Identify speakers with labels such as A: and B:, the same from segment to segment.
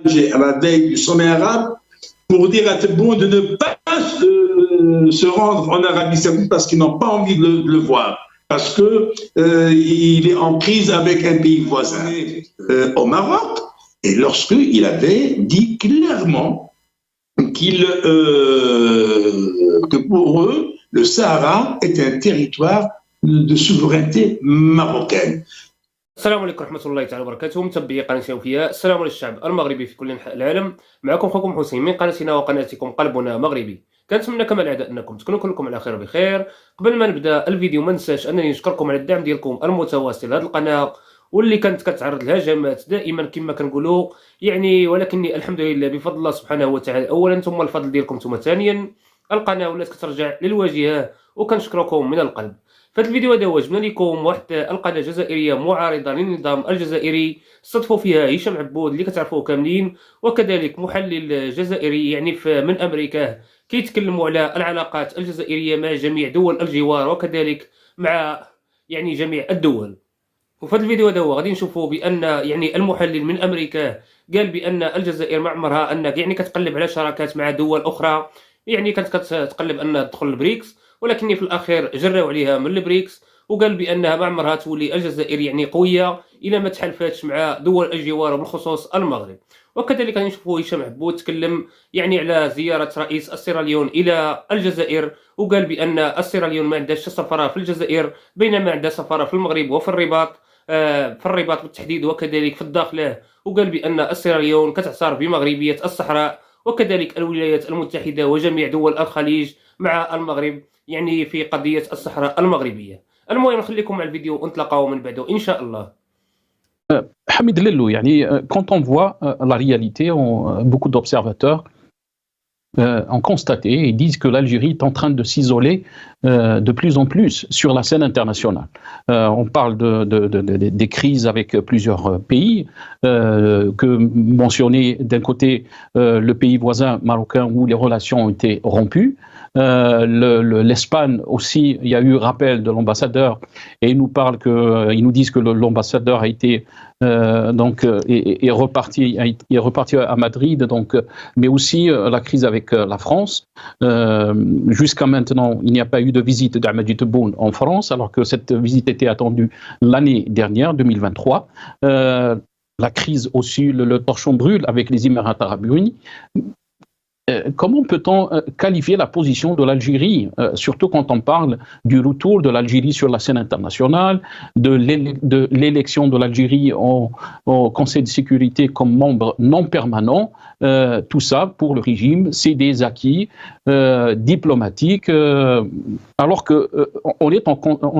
A: à la veille du sommet arabe pour dire à Tebboune de ne pas se rendre en Arabie Saoudite parce qu'ils n'ont pas envie de le voir, parce qu'il est en crise avec un pays voisin, au Maroc. Et lorsqu'il avait dit clairement que pour eux, le Sahara est un territoire de souveraineté marocaine.
B: السلام عليكم ورحمة الله تعالى وبركاته، متابعي قناة شوفيا. السلام للشعب المغربي في كل أنحاء العالم. معكم خوكم حسين من قناتنا وقناتكم قلبنا مغربي. كنتمنى كما العادة أنكم تكونوا كلكم على خير بخير. قبل ما نبدأ الفيديو ما ننساش أنني نشكركم على الدعم ديالكم المتواصل لهذه القناة واللي كانت كتعرض لهجمات دائما كما كنقولوا يعني، ولكني الحمد لله بفضل الله سبحانه وتعالى أولا ثم الفضل ديالكم ثم ثانيا القناة ولات كترجع للواجهة وكنشكركم من القلب. في هذا الفيديو هذا جبنا لكم واحد القناه جزائريه معارضه للنظام الجزائري استضفوا فيها هشام عبود اللي كتعرفوه كاملين، وكذلك محلل جزائري يعني من امريكا كيتكلموا على العلاقات الجزائريه مع جميع دول الجوار وكذلك مع يعني جميع الدول. وفي هذا الفيديو هذا غادي نشوفوا بان يعني المحلل من امريكا قال بان الجزائر ما عمرها انها يعني كتقلب على شراكات مع دول اخرى، يعني كانت كتقلب انها تدخل البريكس، ولكن في الاخير جراو عليها من البريكس، وقال بانها ما عمرها تولي الجزائر يعني قويه الى ما تحالفاتش مع دول الجوار وبالخصوص المغرب. وكذلك نشوفوا هشام عبود تكلم يعني على زياره رئيس السيراليون الى الجزائر، وقال بان السيراليون ما عندهاش سفاره في الجزائر بينما عندها سفاره في المغرب وفي الرباط، في الرباط بالتحديد وكذلك في الداخله. وقال بان السيراليون كتعترف بمغربيه الصحراء وكذلك الولايات المتحده وجميع دول الخليج مع المغرب يعني في قضية الصحراء المغربية. المهم نخليكم مع الفيديو ونتلاقاو من بعده إن شاء الله.
C: Hamid Lello, quand on voit la réalité, beaucoup d'observateurs ont constaté et disent que l'Algérie est en train de s'isoler de plus en plus sur la scène internationale. On parle des crises avec plusieurs pays, que mentionner d'un côté le pays voisin marocain où les relations ont été rompues. L'Espagne aussi, il y a eu rappel de l'ambassadeur et ils nous disent que l'ambassadeur a été est reparti à Madrid, mais aussi la crise avec la France. Jusqu'à maintenant, il n'y a pas eu de visite d'Ahmed Tebboune en France, alors que cette visite était attendue l'année dernière, 2023. La crise aussi, le torchon brûle avec les Émirats arabes unis. Comment peut-on qualifier la position de l'Algérie, surtout quand on parle du retour de l'Algérie sur la scène internationale, de l'élection de l'Algérie au Conseil de sécurité comme membre non permanent, tout ça pour le régime, c'est des acquis diplomatiques, alors qu'on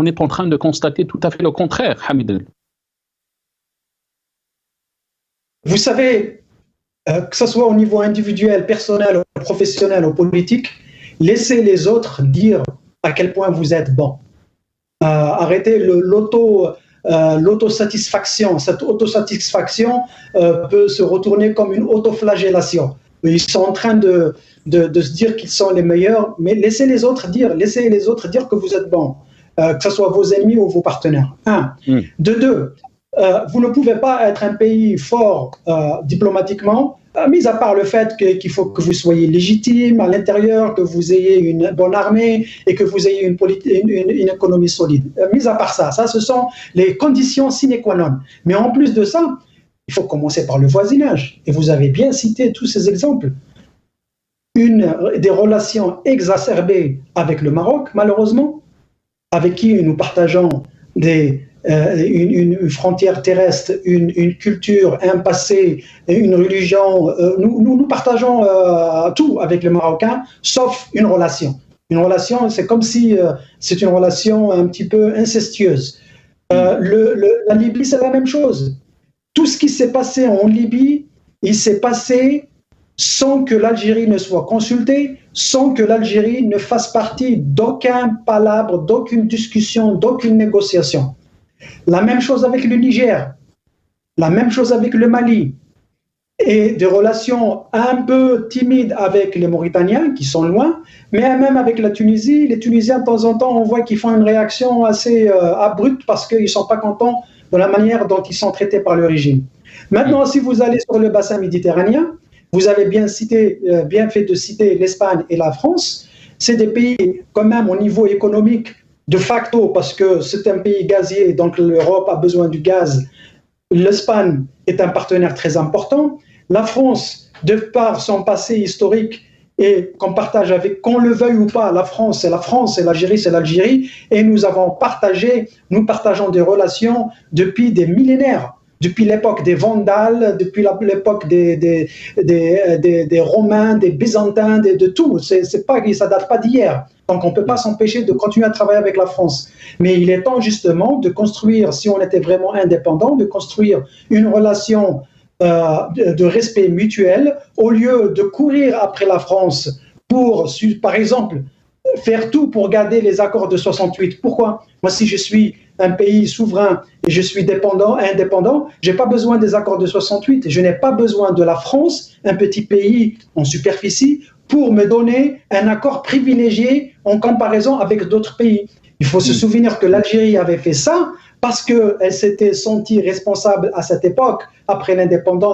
C: est en train de constater tout à fait le contraire, Hamid.
D: Vous savez, que ce soit au niveau individuel, personnel, professionnel ou politique, laissez les autres dire à quel point vous êtes bon. Arrêtez l'autosatisfaction. Cette autosatisfaction peut se retourner comme une autoflagellation. Ils sont en train de se dire qu'ils sont les meilleurs, mais laissez les autres dire que vous êtes bon, que ce soit vos ennemis ou vos partenaires. De deux, vous ne pouvez pas être un pays fort diplomatiquement, mis à part le fait qu'il faut que vous soyez légitime à l'intérieur, que vous ayez une bonne armée et que vous ayez une économie solide. Mis à part ça, ce sont les conditions sine qua non. Mais en plus de ça, il faut commencer par le voisinage. Et vous avez bien cité tous ces exemples. Des relations exacerbées avec le Maroc, malheureusement, avec qui nous partageons une frontière terrestre, une culture, un passé, une religion. Nous partageons tout avec les Marocains, sauf une relation. Une relation, c'est comme si c'est une relation un petit peu incestueuse. La Libye, c'est la même chose. Tout ce qui s'est passé en Libye, il s'est passé sans que l'Algérie ne soit consultée, sans que l'Algérie ne fasse partie d'aucun palabre, d'aucune discussion, d'aucune négociation. La même chose avec le Niger, la même chose avec le Mali, et des relations un peu timides avec les Mauritaniens qui sont loin, mais même avec la Tunisie. Les Tunisiens, de temps en temps, on voit qu'ils font une réaction assez abrupte parce qu'ils ne sont pas contents de la manière dont ils sont traités par le régime. Maintenant, si vous allez sur le bassin méditerranéen, vous avez bien fait de citer l'Espagne et la France. C'est des pays quand même au niveau économique de facto parce que c'est un pays gazier, donc l'Europe a besoin du gaz. L'Espagne est un partenaire très important. La France, de par son passé historique et qu'on partage avec, qu'on le veuille ou pas, la France, c'est l'Algérie, c'est l'Algérie, et nous partageons des relations depuis des millénaires. Depuis l'époque des Vandales, depuis l'époque des Romains, des Byzantins, de tout. Ça ne date pas d'hier. Donc on ne peut pas s'empêcher de continuer à travailler avec la France. Mais il est temps justement de construire, si on était vraiment indépendant, de construire une relation de respect mutuel au lieu de courir après la France pour, par exemple, faire tout pour garder les accords de 68. Pourquoi? Moi, si je suis un pays souverain et je suis indépendant, je n'ai pas besoin des accords de 68. Je n'ai pas besoin de la France, un petit pays en superficie, pour me donner un accord privilégié en comparaison avec d'autres pays. Il faut se souvenir que l'Algérie avait fait ça parce qu'elle s'était sentie responsable à cette époque,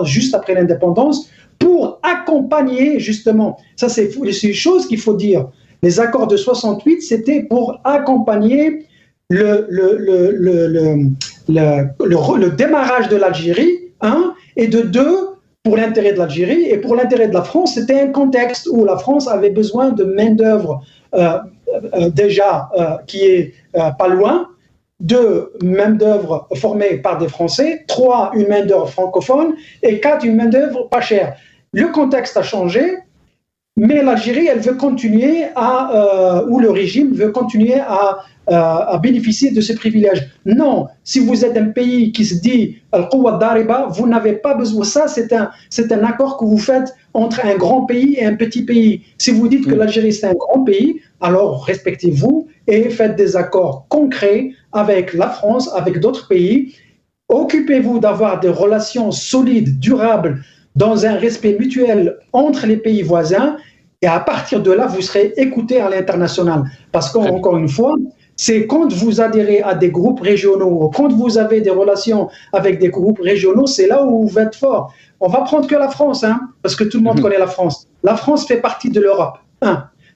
D: juste après l'indépendance, pour accompagner justement, ça c'est une chose qu'il faut dire, les accords de 68, c'était pour accompagner le démarrage de l'Algérie, et de deux, pour l'intérêt de l'Algérie, et pour l'intérêt de la France, c'était un contexte où la France avait besoin de main-d'œuvre qui est pas loin, 2, main-d'œuvre formée par des Français, 3, une main-d'œuvre francophone, et 4, une main-d'œuvre pas chère. Le contexte a changé, mais l'Algérie, elle veut continuer ou le régime veut continuer à bénéficier de ces privilèges. Non, si vous êtes un pays qui se dit Al-Quwwa Dariba, vous n'avez pas besoin. Ça, c'est un accord que vous faites entre un grand pays et un petit pays. Si vous dites que l'Algérie, c'est un grand pays, alors respectez-vous et faites des accords concrets avec la France, avec d'autres pays. Occupez-vous d'avoir des relations solides, durables, dans un respect mutuel entre les pays voisins, et à partir de là, vous serez écoutés à l'international. Parce qu'encore une fois, c'est quand vous adhérez à des groupes régionaux, quand vous avez des relations avec des groupes régionaux, c'est là où vous êtes fort. On va prendre que la France, parce que tout le monde connaît la France. La France fait partie de l'Europe.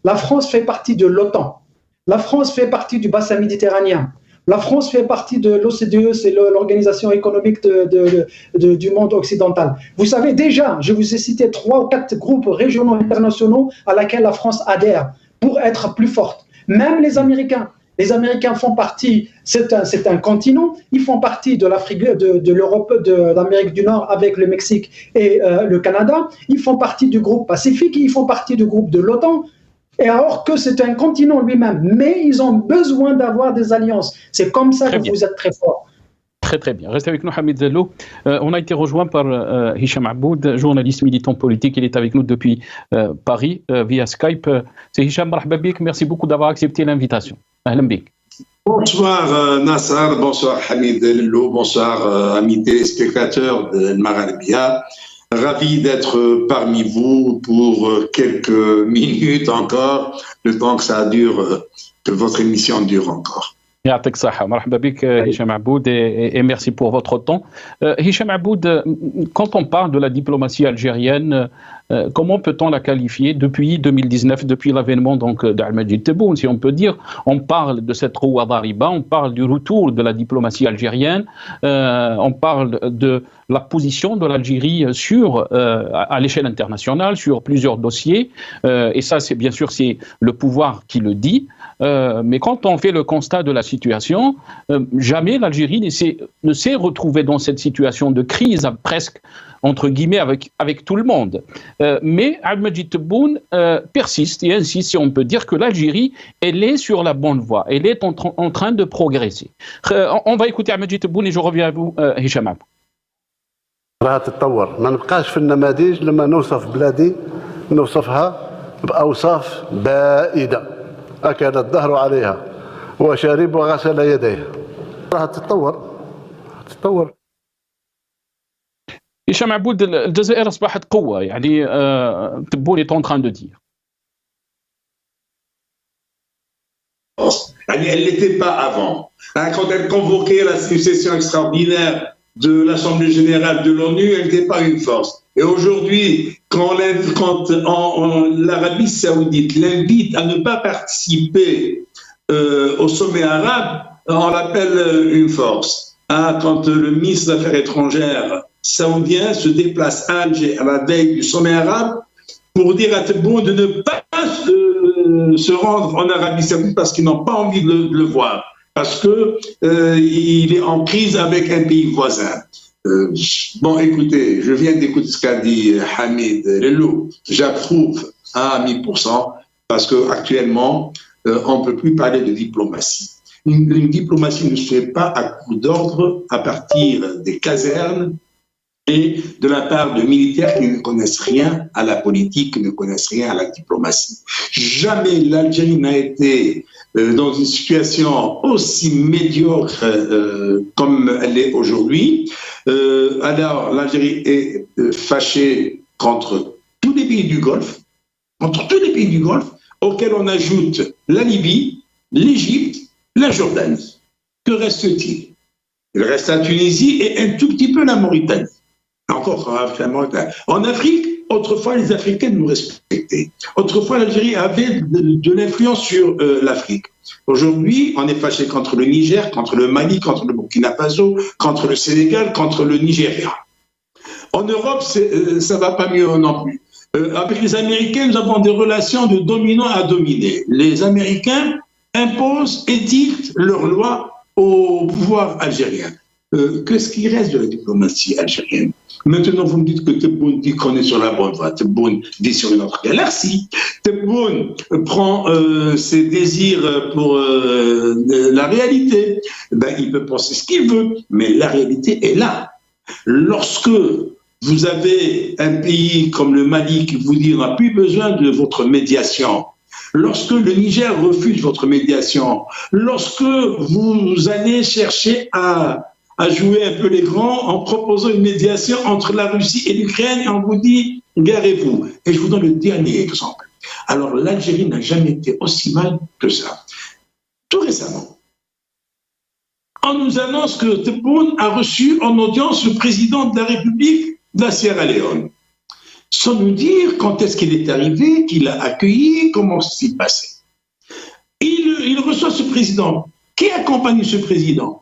D: La France fait partie de l'OTAN. La France fait partie du bassin méditerranéen. La France fait partie de l'OCDE, c'est l'organisation économique du monde occidental. Vous savez déjà, je vous ai cité 3 ou 4 groupes régionaux internationaux à laquelle la France adhère pour être plus forte. Même les Américains. Les Américains font partie, c'est un continent, ils font partie de l'Afrique, de l'Europe, de l'Amérique du Nord avec le Mexique et le Canada. Ils font partie du groupe Pacifique, ils font partie du groupe de l'OTAN. Et alors que c'est un continent lui-même, mais ils ont besoin d'avoir des alliances. C'est comme ça que vous êtes très fort.
C: Très très bien. Restez avec nous, Hamid Zello. On a été rejoint par Hicham Aboud, journaliste militant politique. Il est avec nous depuis Paris via Skype. C'est Hicham, marhaba bik. Merci beaucoup d'avoir accepté l'invitation. Ahlan bik.
A: Bonsoir Nassar, bonsoir Hamid Zello, bonsoir amis téléspectateurs de Maghribia. Ravi d'être parmi vous pour quelques minutes encore, le temps que ça dure, que votre émission dure encore.
C: Yatek Saha, marhaba bik Hicham Aboud, et merci pour votre temps. Hicham Aboud, quand on parle de la diplomatie algérienne, comment peut-on la qualifier depuis 2019, depuis l'avènement d'Al-Majid Tebboune, si on peut dire? On parle de cette Quwwa Dariba, on parle du retour de la diplomatie algérienne, on parle de la position de l'Algérie à l'échelle internationale sur plusieurs dossiers, et ça, c'est bien sûr, c'est le pouvoir qui le dit. Mais quand on fait le constat de la situation, jamais l'Algérie ne s'est retrouvée dans cette situation de crise presque entre guillemets avec tout le monde. Mais Al-Majid Tebboune persiste et insiste, si on peut dire que l'Algérie, elle est sur la bonne voie, elle est en train de progresser. On va écouter Al-Majid Tebboune et je reviens à vous, Hicham.
E: راها تتطور ما نبقاش في النماذج لما نوصف بلادي نوصفها بأوصاف بائدة أكل الدهر عليها وشرب وغسل يديه راها تتطور
C: هشام عبود الجزائر أصبحت قوة يعني تبون est en train de dire.
A: Elle n'était pas avant. Quand elle convoquait la session extraordinaire de l'Assemblée générale de l'ONU, elle n'était pas une force. Et aujourd'hui, quand l'Arabie saoudite l'invite à ne pas participer au sommet arabe, on l'appelle une force. Quand le ministre des Affaires étrangères saoudien se déplace à Alger à la veille du sommet arabe pour dire à Tebboune de ne pas se rendre en Arabie saoudite parce qu'ils n'ont pas envie de le voir, parce qu'il est en crise avec un pays voisin. Bon, écoutez, je viens d'écouter ce qu'a dit Hamid Lelou. J'approuve à 1000% parce qu'actuellement, on ne peut plus parler de diplomatie. Une diplomatie ne se fait pas à coup d'ordre à partir des casernes et de la part de militaires qui ne connaissent rien à la politique, qui ne connaissent rien à la diplomatie. Jamais l'Algérie n'a été dans une situation aussi médiocre comme elle est aujourd'hui. Alors l'Algérie est fâchée contre tous les pays du Golfe, auxquels on ajoute la Libye, l'Égypte, la Jordanie. Que reste-t-il? Il reste la Tunisie et un tout petit peu la Mauritanie. Encore en Afrique, autrefois les Africains nous respectaient. Autrefois l'Algérie avait de l'influence sur l'Afrique. Aujourd'hui, on est fâché contre le Niger, contre le Mali, contre le Burkina Faso, contre le Sénégal, contre le Nigeria. En Europe, ça ne va pas mieux non plus. Avec les Américains, nous avons des relations de dominant à dominé. Les Américains imposent et dictent leurs lois au pouvoir algérien. Qu'est-ce qui reste de la diplomatie algérienne? Maintenant, vous me dites que Tebboune dit qu'on est sur la bonne voie. Tebboune vit sur une autre galaxie. Tebboune prend ses désirs pour la réalité. Ben, il peut penser ce qu'il veut, mais la réalité est là. Lorsque vous avez un pays comme le Mali qui vous dit on n'a plus besoin de votre médiation, lorsque le Niger refuse votre médiation, lorsque vous allez chercher à jouer un peu les grands en proposant une médiation entre la Russie et l'Ukraine et on vous dit garez-vous. Et je vous donne le dernier exemple. Alors l'Algérie n'a jamais été aussi mal que ça. Tout récemment, on nous annonce que Tebboune a reçu en audience le président de la République de la Sierra Leone. Sans nous dire quand est-ce qu'il est arrivé, qu'il l'a accueilli, comment s'est passé. Il reçoit ce président. Qui accompagne ce président?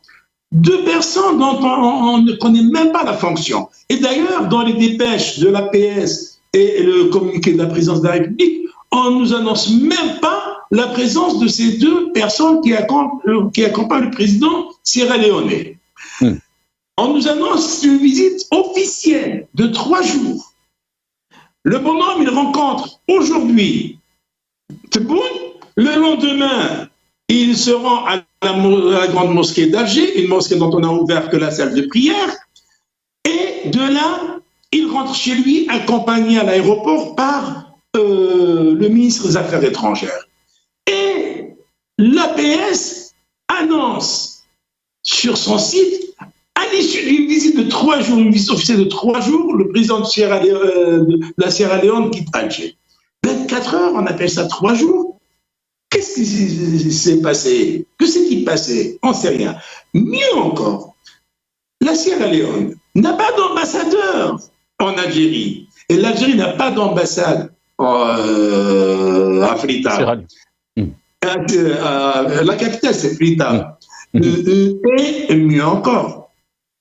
A: Deux personnes dont on ne connaît même pas la fonction. Et d'ailleurs, dans les dépêches de l'APS et le communiqué de la présidence de la République, on ne nous annonce même pas la présence de ces deux personnes qui accompagnent le président sierra-léonais. On nous annonce une visite officielle de 3 jours. Le bonhomme, il rencontre aujourd'hui Tebboune. Le lendemain, il se rend à la grande mosquée d'Alger, une mosquée dont on n'a ouvert que la salle de prière. Et de là, il rentre chez lui, accompagné à l'aéroport par le ministre des Affaires étrangères. Et l'APS annonce sur son site, à l'issue d'une visite de 3 jours, une visite officielle de 3 jours, le président de la Sierra Leone quitte Alger. 24 heures, on appelle ça 3 jours. Qu'est-ce qui s'est passé? Que s'est-il passé? On ne sait rien. Mieux encore, la Sierra Leone n'a pas d'ambassadeur en Algérie. Et l'Algérie n'a pas d'ambassade à Freetown. La capitale, c'est Freetown. Et mieux encore,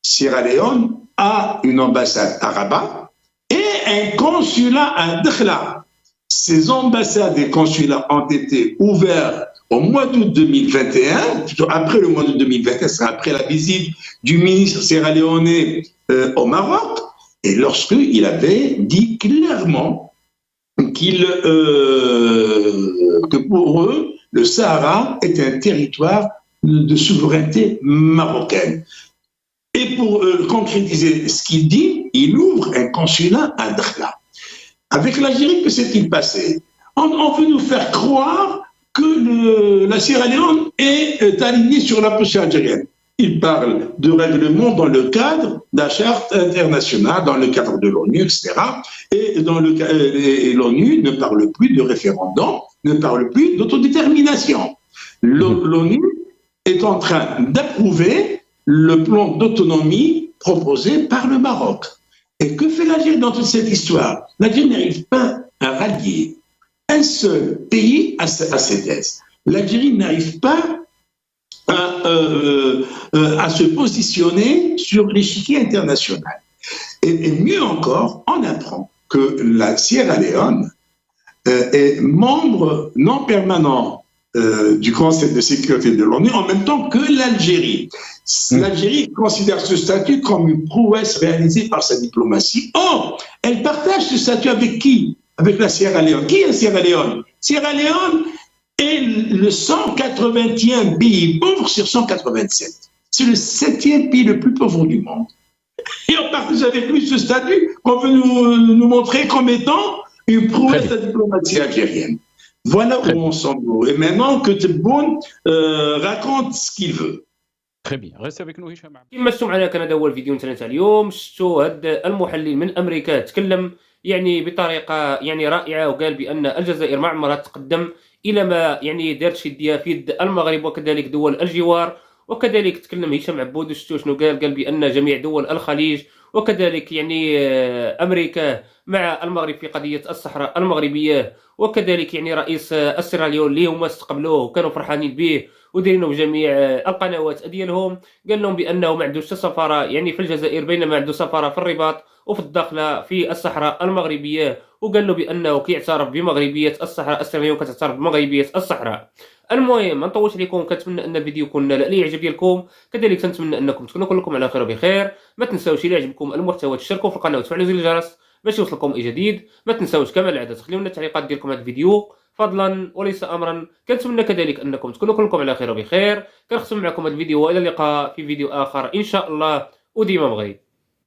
A: Sierra Leone a une ambassade à Rabat et un consulat à Dakhla. Ces ambassades et consulats ont été ouverts au mois d'août 2021, plutôt après le mois d'août 2021, c'est après la visite du ministre sierra-léonais au Maroc, et lorsqu'il avait dit clairement que pour eux, le Sahara est un territoire de souveraineté marocaine. Et pour concrétiser ce qu'il dit, il ouvre un consulat à Dakhla. Avec l'Algérie, que s'est-il passé? On veut nous faire croire que la Sierra Leone est alignée sur la position algérienne. Il parle de règlements dans le cadre de la charte internationale, dans le cadre de l'ONU, etc. Et l'ONU ne parle plus de référendum, ne parle plus d'autodétermination. L'ONU est en train d'approuver le plan d'autonomie proposée par le Maroc. Et que fait l'Algérie dans toute cette histoire? L'Algérie n'arrive pas à rallier un seul pays à cette aise. L'Algérie n'arrive pas à se positionner sur l'échiquier international. Et mieux encore, on apprend que la Sierra Leone est membre non permanent du Conseil de sécurité de l'ONU en même temps que l'Algérie. L'Algérie considère ce statut comme une prouesse réalisée par sa diplomatie. Or, elle partage ce statut avec qui? Avec la Sierra Leone. Qui est la Sierra Leone? Sierra Leone est le 180e pays pauvre sur 187. C'est le 7e pays le plus pauvre du monde. Et on partage avec lui ce statut qu'on veut nous montrer comme étant une prouesse de la diplomatie algérienne. Voilà où on s'en va. Et maintenant que Tebboune raconte ce qu'il veut.
C: Très bien, restez avec nous هشام.
B: كما شفتوا معنا كان هذا هو الفيديو تاع اليوم. شفتوا هذا المحلل من امريكا تكلم يعني بطريقه يعني رائعه، وقال بان الجزائر ما عمرها تقدم الى ما يعني دارت يديها في يد المغرب وكذلك دول الجوار. وكذلك تكلم هشام عبود، شفتوا شنو قال بان جميع دول الخليج وكذلك يعني امريكا مع المغرب في قضيه الصحراء المغربيه، وكذلك يعني رئيس السيراليون اللي هما استقبلوه وكانوا فرحانين به وديرينه بجميع القنوات ديالهم. قال لهم بانه ما عندوش سفاره يعني في الجزائر، بينما عنده سفاره في الرباط وفي الداخله في الصحراء المغربيه، وقال له بانه كيعترف بمغربيه الصحراء، السيراليون كتعترف بمغربيه الصحراء. المهم ما نطولش عليكم، كنتمنى ان الفيديو يكون نال الاعجاب ديالكم، كذلك كنتمنى انكم تكونوا كلكم على خير وبخير. ما تنساوش الى عجبكم المحتوى تشتركوا في القناه وتفعلوا زر الجرس باش يوصلكم اي جديد. ما تنساوش كما العاده تخليو لنا التعليقات ديالكم على الفيديو فضلا وليس امرا. كنتمنى كذلك انكم تكونوا كلكم على خير وبخير. كنختم معكم هذا الفيديو والى اللقاء في فيديو اخر ان شاء الله، وديما مغرب.